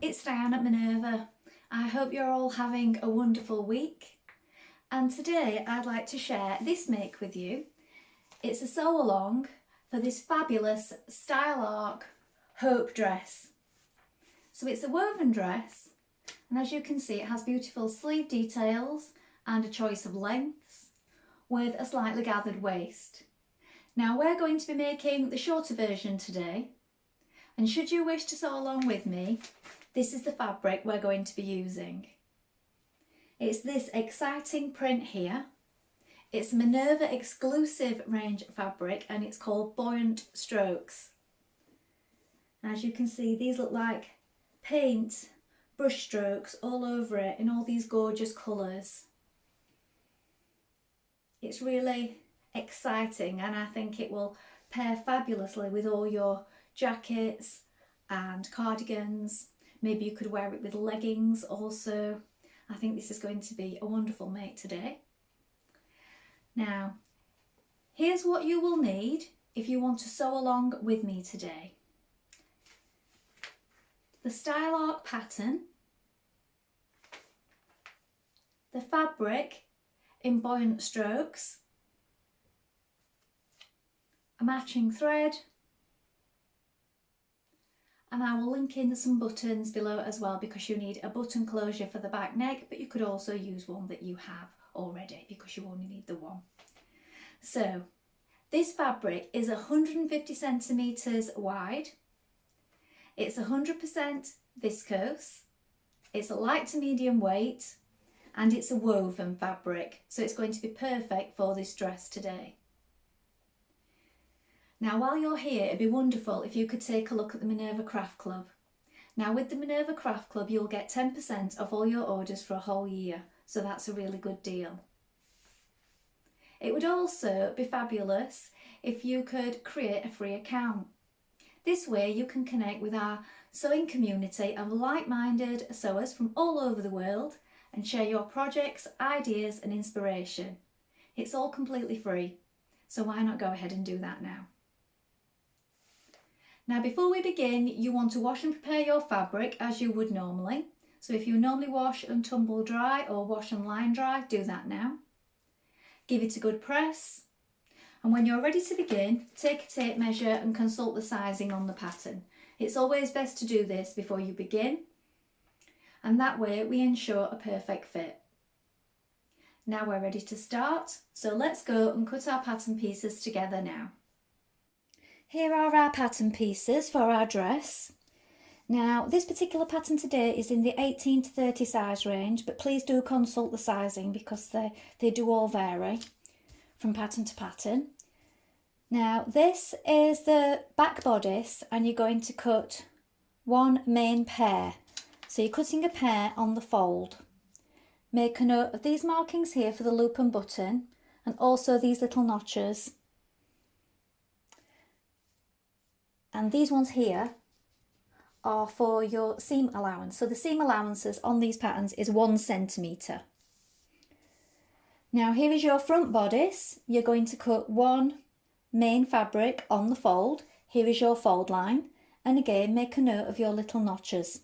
it's Diane at Minerva. I hope you're all having a wonderful week. And today I'd like to share this make with you. It's a sew along for this fabulous Style Arc hope dress. So it's a woven dress, and as you can see it has beautiful sleeve details and a choice of lengths with a slightly gathered waist. Now we're going to be making the shorter version today, and should you wish to sew along with me, this is the fabric we're going to be using. It's this exciting print here. It's Minerva exclusive range fabric and it's called Buoyant Strokes. As you can see, these look like paint brush strokes all over it in all these gorgeous colours. It's really exciting, and I think it will pair fabulously with all your jackets and cardigans. Maybe you could wear it with leggings also. I think this is going to be a wonderful make today. Now, here's what you will need if you want to sew along with me today. The Style Arc pattern, the fabric in Buoyant Strokes, a matching thread, and I will link in some buttons below as well, because you need a button closure for the back neck, but you could also use one that you have already because you only need the one. So this fabric is 150 centimetres wide. It's 100% viscose, it's a light to medium weight, and it's a woven fabric, so it's going to be perfect for this dress today. Now while you're here, it'd be wonderful if you could take a look at the Minerva Craft Club. Now with the Minerva Craft Club you'll get 10% off all your orders for a whole year, so that's a really good deal. It would also be fabulous if you could create a free account. This way you can connect with our sewing community of like-minded sewers from all over the world and share your projects, ideas and inspiration. It's all completely free, so why not go ahead and do that now? Now before we begin, you want to wash and prepare your fabric as you would normally. So if you normally wash and tumble dry or wash and line dry, do that now. Give it a good press. And when you're ready to begin, take a tape measure and consult the sizing on the pattern. It's always best to do this before you begin, and that way we ensure a perfect fit. Now we're ready to start, so let's go and cut our pattern pieces together now. Here are our pattern pieces for our dress. Now this particular pattern today is in the 18 to 30 size range, but please do consult the sizing because they do all vary from pattern to pattern. Now this is the back bodice and you're going to cut one main pair. So you're cutting a pair on the fold. Make a note of these markings here for the loop and button, and also these little notches. And these ones here are for your seam allowance. So the seam allowances on these patterns is 1 centimetre. Now here is your front bodice. You're going to cut one main fabric on the fold. Here is your fold line, and again make a note of your little notches.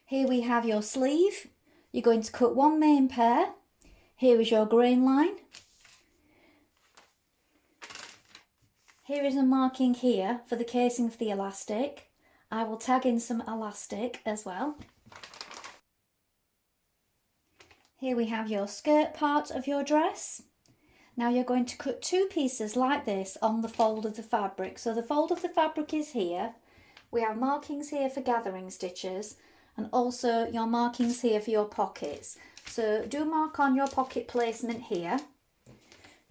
Here we have your sleeve. You're going to cut one main pair. Here is your grain line. Here is a marking here for the casing of the elastic. I will tag in some elastic as well. Here we have your skirt part of your dress. Now you're going to cut two pieces like this on the fold of the fabric. So the fold of the fabric is here. We have markings here for gathering stitches, and also your markings here for your pockets. So do mark on your pocket placement here.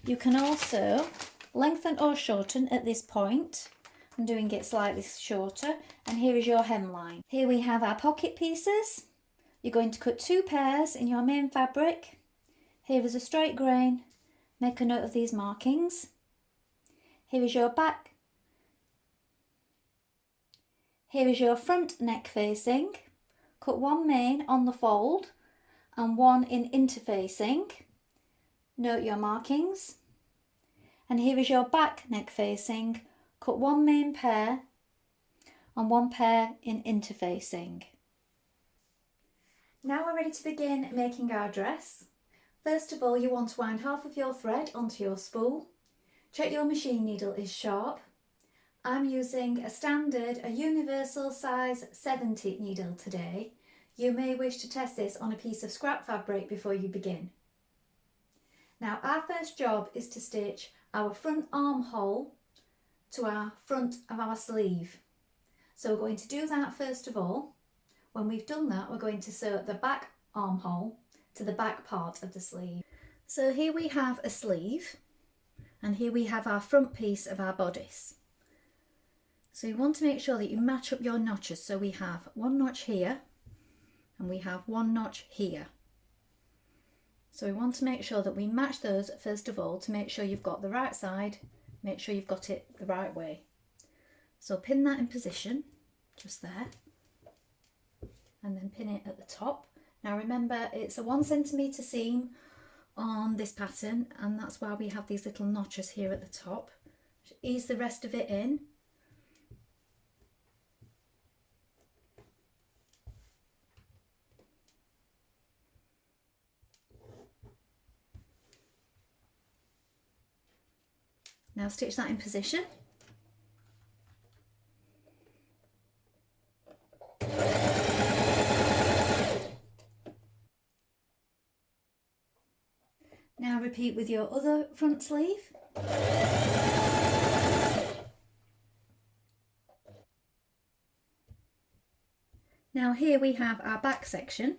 You can also lengthen or shorten at this point. I'm doing it slightly shorter, and here is your hemline. Here we have our pocket pieces. You're going to cut two pairs in your main fabric. Here is a straight grain. Make a note of these markings. Here is your back. Here is your front neck facing. Cut one main on the fold and one in interfacing. Note your markings. And here is your back neck facing. Cut one main pair and one pair in interfacing. Now we're ready to begin making our dress. First of all, you want to wind half of your thread onto your spool. Check your machine needle is sharp. I'm using a universal size 70 needle today. You may wish to test this on a piece of scrap fabric before you begin. Now our first job is to stitch our front armhole to our front of our sleeve. So we're going to do that first of all. When we've done that, we're going to sew the back armhole to the back part of the sleeve. So here we have a sleeve, and here we have our front piece of our bodice. So you want to make sure that you match up your notches. So we have one notch here and we have one notch here. So we want to make sure that we match those first of all to make sure you've got the right side, make sure you've got it the right way. So pin that in position, just there, and then pin it at the top. Now remember, it's a 1 centimetre seam on this pattern, and that's why we have these little notches here at the top. Ease the rest of it in. Now stitch that in position. Now repeat with your other front sleeve. Now here we have our back section.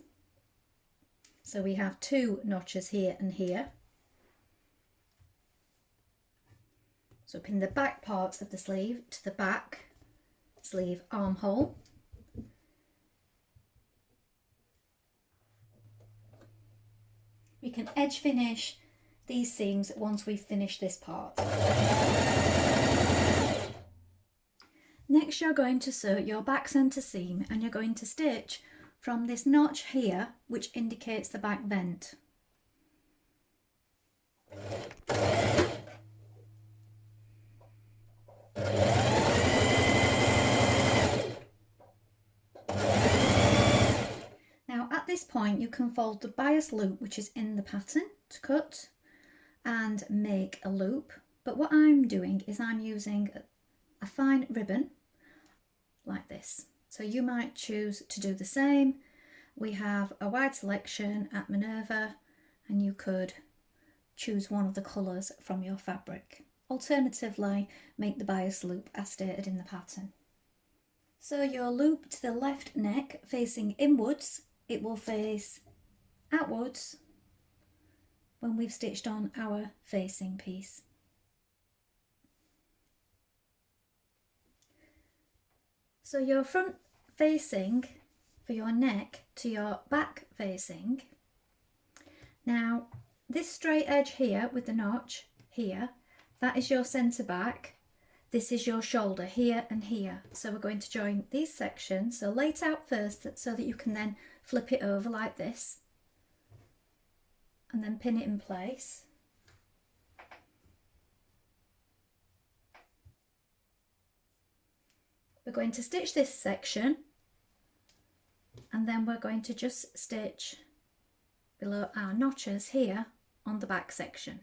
So we have 2 notches here and here. So pin the back part of the sleeve to the back sleeve armhole. We can edge finish these seams once we've finished this part. Next, you're going to sew your back centre seam, and you're going to stitch from this notch here, which indicates the back vent. Now at this point you can fold the bias loop which is in the pattern to cut and make a loop, but what I'm doing is I'm using a fine ribbon like this. So you might choose to do the same. We have a wide selection at Minerva, and you could choose one of the colours from your fabric. Alternatively, make the bias loop as stated in the pattern. So your loop to the left neck facing inwards, it will face outwards when we've stitched on our facing piece. So your front facing for your neck to your back facing. Now this straight edge here with the notch here, that is your centre back. This is your shoulder here and here. So we're going to join these sections. So lay it out first so that you can then flip it over like this and then pin it in place. We're going to stitch this section, and then we're going to just stitch below our notches here on the back section.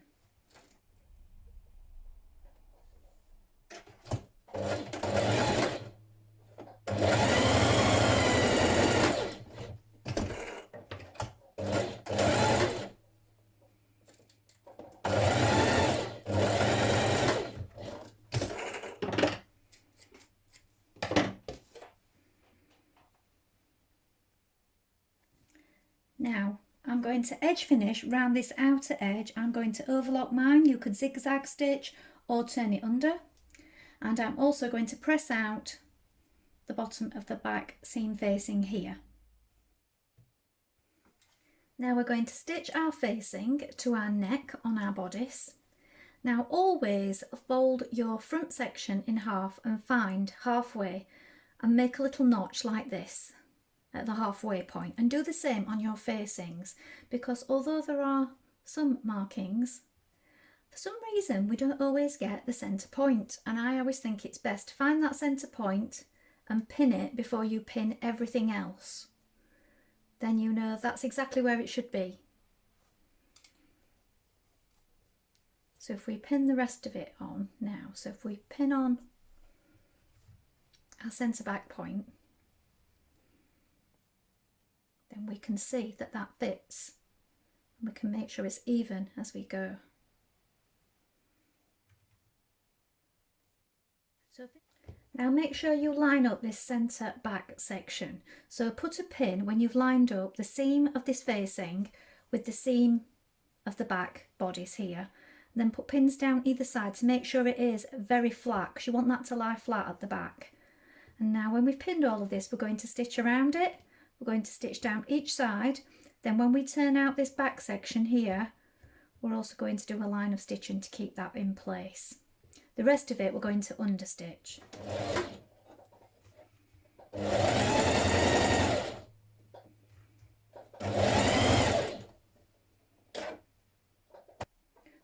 Now I'm going to edge finish round this outer edge. I'm going to overlock mine. You could zigzag stitch or turn it under. And I'm also going to press out the bottom of the back seam facing here. Now we're going to stitch our facing to our neck on our bodice. Now always fold your front section in half and find halfway and make a little notch like this at the halfway point, and do the same on your facings, because although there are some markings, for some reason we don't always get the centre point, and I always think it's best to find that centre point and pin it before you pin everything else. then you know that's exactly where it should be. So if we pin the rest of it on now, so if we pin on our centre back point, then we can see that that fits, and we can make sure it's even as we go. So now make sure you line up this centre back section. So put a pin when you've lined up the seam of this facing with the seam of the back bodice here. Then put pins down either side to make sure it is very flat, because you want that to lie flat at the back. And now when we've pinned all of this, we're going to stitch around it. We're going to stitch down each side. Then when we turn out this back section here, we're also going to do a line of stitching to keep that in place. The rest of it we're going to understitch.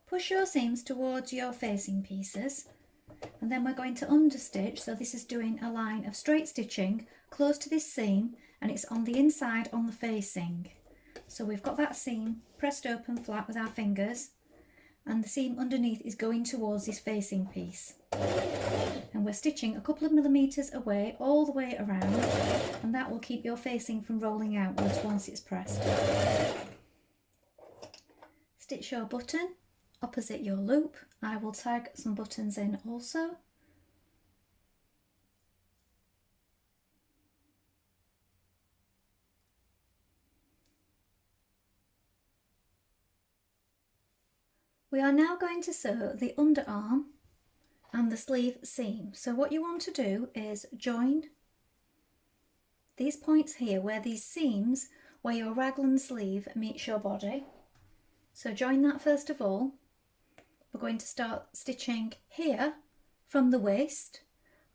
Push your seams towards your facing pieces, and then we're going to understitch. So this is doing a line of straight stitching close to this seam, and it's on the inside on the facing. So we've got that seam pressed open flat with our fingers, and the seam underneath is going towards this facing piece. And we're stitching a couple of millimetres away all the way around, and that will keep your facing from rolling outwards once it's pressed. Stitch your button opposite your loop. I will tag some buttons in also. We are now going to sew the underarm and the sleeve seam. So what you want to do is join these points here where these seams, where your raglan sleeve meets your body. So join that first of all. We're going to start stitching here from the waist.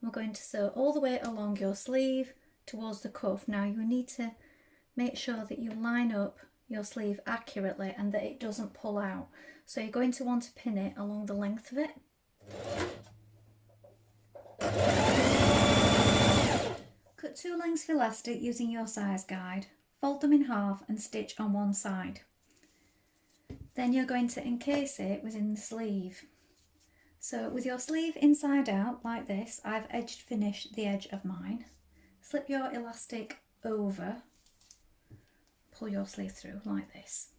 We're going to sew all the way along your sleeve towards the cuff. Now you need to make sure that you line up your sleeve accurately and that it doesn't pull out. So you're going to want to pin it along the length of it. Cut 2 lengths of elastic using your size guide. Fold them in half and stitch on one side. Then you're going to encase it within the sleeve. So with your sleeve inside out like this, I've edged finished the edge of mine. Slip your elastic over, pull your sleeve through like this.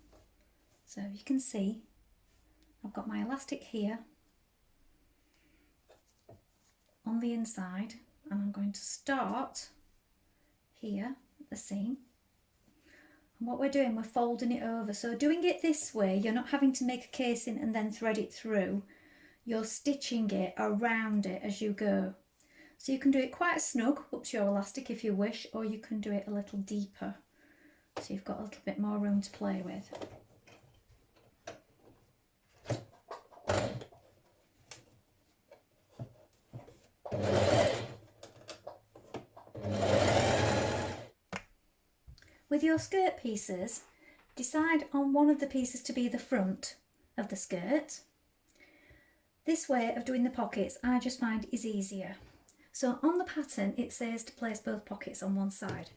So you can see I've got my elastic here on the inside, and I'm going to start here at the seam. And what we're doing, we're folding it over. So doing it this way, you're not having to make a casing and then thread it through. You're stitching it around it as you go. So you can do it quite snug up to your elastic if you wish, or you can do it a little deeper, so you've got a little bit more room to play with. With your skirt pieces, decide on one of the pieces to be the front of the skirt. This way of doing the pockets I just find is easier. So on the pattern it says to place both pockets on one side.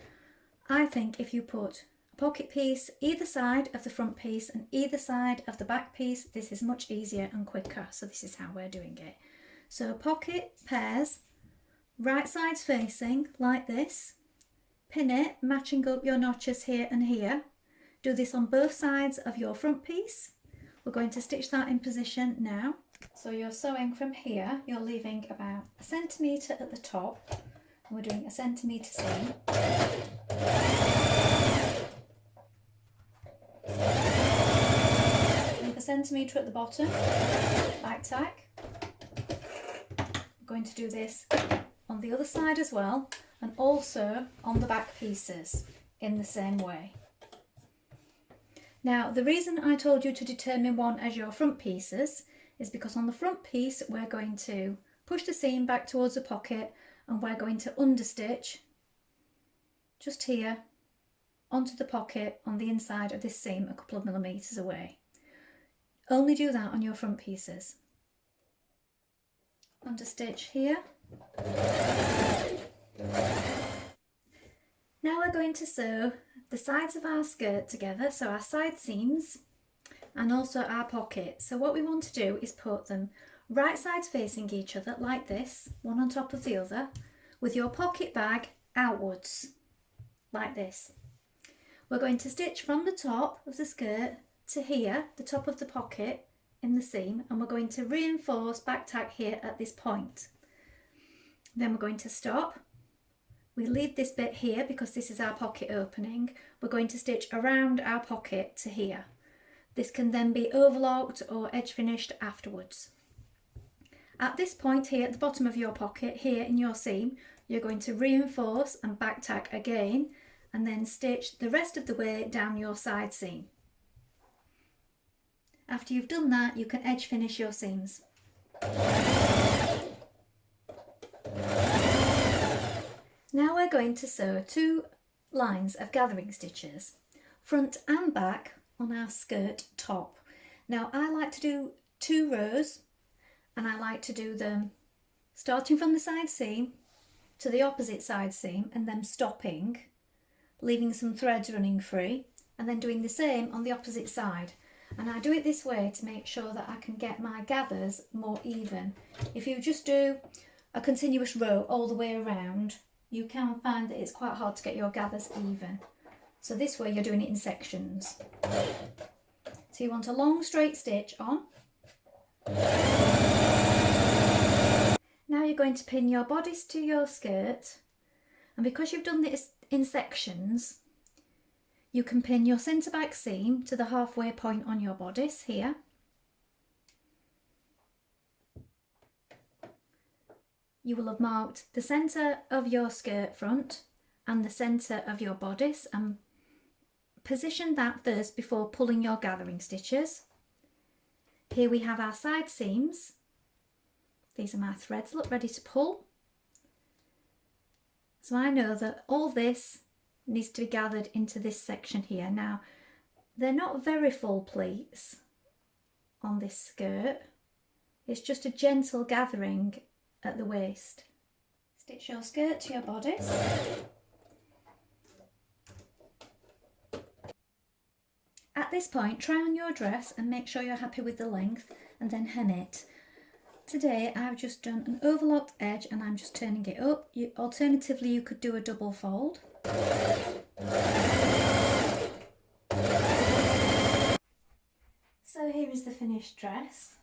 I think if you put a pocket piece either side of the front piece and either side of the back piece, this is much easier and quicker. So this is how we're doing it. So pocket pairs, right sides facing like this. Pin it, matching up your notches here and here. Do this on both sides of your front piece. We're going to stitch that in position now. So you're sewing from here, you're leaving about 1 centimetre at the top, and we're doing a centimetre seam. Leave 1 centimetre at the bottom, back tack. We're going to do this on the other side as well, and also on the back pieces in the same way. Now the reason I told you to determine one as your front pieces is because on the front piece we're going to push the seam back towards the pocket, and we're going to understitch just here onto the pocket on the inside of this seam a couple of millimetres away. Only do that on your front pieces. Understitch here. Now we're going to sew the sides of our skirt together, so our side seams and also our pocket. So what we want to do is put them right sides facing each other like this, one on top of the other, with your pocket bag outwards like this. We're going to stitch from the top of the skirt to here, the top of the pocket in the seam, and we're going to reinforce back tack here at this point. Then we're going to stop. We leave this bit here because this is our pocket opening. We're going to stitch around our pocket to here. This can then be overlocked or edge finished afterwards. At this point here at the bottom of your pocket, here in your seam, you're going to reinforce and back tack again and then stitch the rest of the way down your side seam. After you've done that, you can edge finish your seams. Now we're going to sew 2 lines of gathering stitches, front and back, on our skirt top. Now I like to do 2 rows, and I like to do them starting from the side seam to the opposite side seam and then stopping, leaving some threads running free, and then doing the same on the opposite side. And I do it this way to make sure that I can get my gathers more even. If you just do a continuous row all the way around, you can find that it's quite hard to get your gathers even. So this way you're doing it in sections. So you want a long straight stitch on. Now you're going to pin your bodice to your skirt, and because you've done this in sections, you can pin your centre back seam to the halfway point on your bodice here. You will have marked the centre of your skirt front and the centre of your bodice and position that first before pulling your gathering stitches. Here we have our side seams. These are my threads, look, ready to pull. So I know that all this needs to be gathered into this section here. Now, they're not very full pleats on this skirt. It's just a gentle gathering at the waist. Stitch your skirt to your bodice. At this point, try on your dress and make sure you're happy with the length and then hem it. Today I've just done an overlocked edge and I'm just turning it up. Alternatively, you could do a double fold. So here is the finished dress.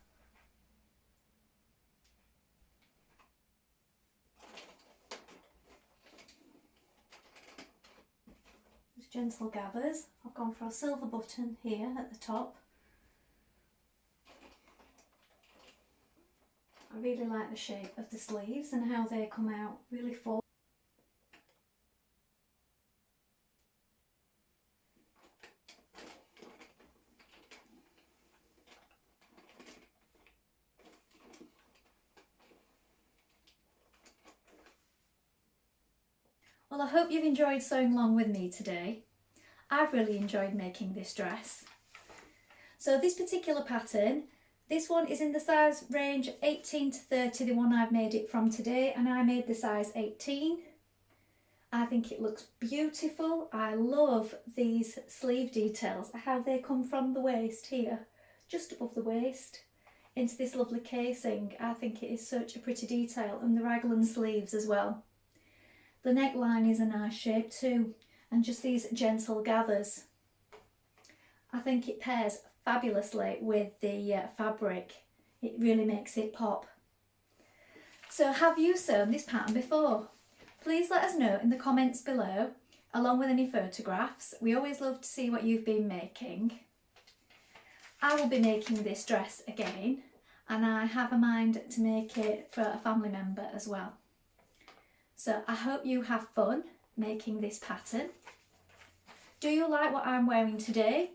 Just gentle gathers. I've gone for a silver button here at the top. I really like the shape of the sleeves and how they come out really full. Well, I hope you've enjoyed sewing along with me today. I've really enjoyed making this dress. So this particular pattern, this one is in the size range 18 to 30, the one I've made it from today, and I made the size 18. I think it looks beautiful. I love these sleeve details, how they come from the waist here, just above the waist, into this lovely casing. I think it is such a pretty detail, and the raglan sleeves as well. The neckline is a nice shape too, and just these gentle gathers. I think it pairs fabulously with the fabric. It really makes it pop. So have you sewn this pattern before? Please let us know in the comments below, along with any photographs. We always love to see what you've been making. I will be making this dress again, and I have a mind to make it for a family member as well. So I hope you have fun making this pattern. Do you like what I'm wearing today?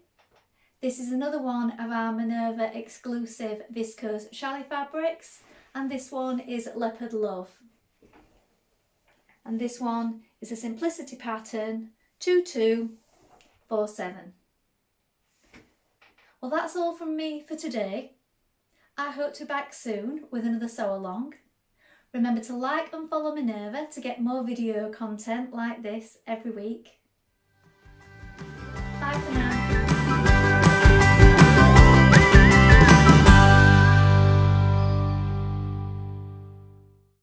This is another one of our Minerva exclusive viscose challis fabrics, and this one is Leopard Love. And this one is a simplicity pattern 2247. Well, that's all from me for today. I hope to be back soon with another sew along. Remember to like and follow Minerva to get more video content like this every week. Bye for now.